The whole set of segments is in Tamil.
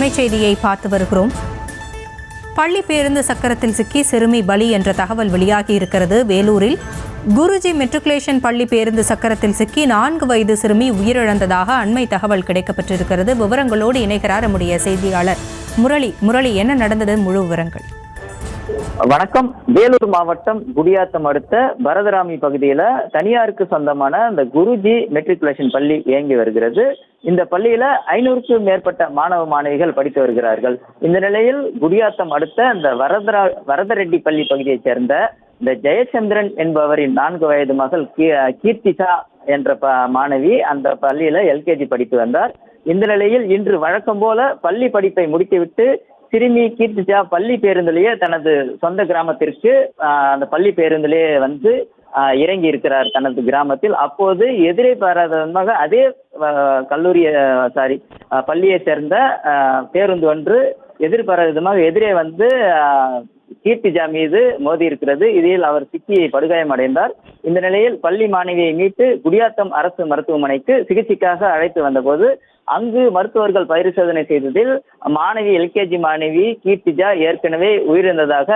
அண்மைச் செய்தியை பார்த்து வருகிறோம். பள்ளி பேருந்து சக்கரத்தில் சிக்கி சிறுமி பலி என்ற தகவல் வெளியாகி இருக்கிறது. வேலூரில் குருஜி மெட்ரிகுலேஷன் பள்ளி பேருந்து சக்கரத்தில் சிக்கி 4 வயது சிறுமி உயிரிழந்ததாக அண்மை தகவல் கிடைக்கப்பட்டிருக்கிறது. விவரங்களோடு இணைகிறார் நம்முடைய செய்தியாளர் முரளி. என்ன நடந்தது, முழு விவரங்கள்? வணக்கம். வேலூர் மாவட்டம் குடியாத்தம் அடுத்த பரதராமி பகுதியில தனியாருக்கு சொந்தமான இந்த குருஜி மெட்ரிகுலேஷன் பள்ளி இயங்கி வருகிறது. இந்த பள்ளியில 500க்கும் மேற்பட்ட மாணவ மாணவிகள் படித்து வருகிறார்கள். இந்த நிலையில் குடியாத்தம் அடுத்த இந்த வரதரெட்டி பள்ளி பகுதியைச் சேர்ந்த இந்த ஜெயச்சந்திரன் என்பவரின் 4 வயது மகள் கீர்த்திசா என்ற மாணவி அந்த பள்ளியில எல்கேஜி படித்து வந்தார். இந்த நிலையில் இன்று வழக்கம் போல பள்ளி படிப்பை முடித்துவிட்டு சிறுமி கீர்த்திசா பள்ளி பேருந்திலேயே தனது சொந்த கிராமத்திற்கு அந்த பள்ளி பேருந்திலேயே வந்து இறங்கி இருக்கிறார் தனது கிராமத்தில். அப்போது எதிரே பாராதமாக அதே பள்ளியை சேர்ந்த பேருந்து ஒன்று எதிர்பாராத விதமாக எதிரே வந்து கீர்த்திஜா மீது மோதி இருக்கிறது. இதில் அவர் சிக்கி படுகாயம் அடைந்தார். இந்த நிலையில் பள்ளி மாணவியை மீட்டு குடியாத்தம் அரசு மருத்துவமனைக்கு சிகிச்சைக்காக அழைத்து வந்தபோது அங்கு மருத்துவர்கள் பரிசோதனை செய்ததில் எல்கேஜி மாணவி கீர்த்திஜா ஏற்கனவே உயிரிழந்ததாக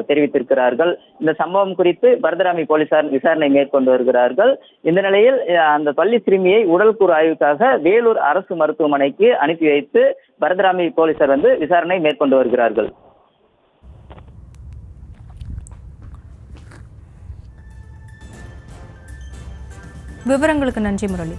தெரிவித்திருக்கிறார்கள். இந்த சம்பவம் குறித்து பரதராமி போலீசார் விசாரணை மேற்கொண்டு வருகிறார்கள். இந்த நிலையில் அந்த பள்ளி சிறுமியை உடல்கூறு ஆய்வுக்காக வேலூர் அரசு மருத்துவமனைக்கு அனுப்பி வைத்து பரதராமி போலீசார் வந்து விசாரணை மேற்கொண்டு வருகிறார்கள். விவரங்களுக்கு நன்றி முரளி.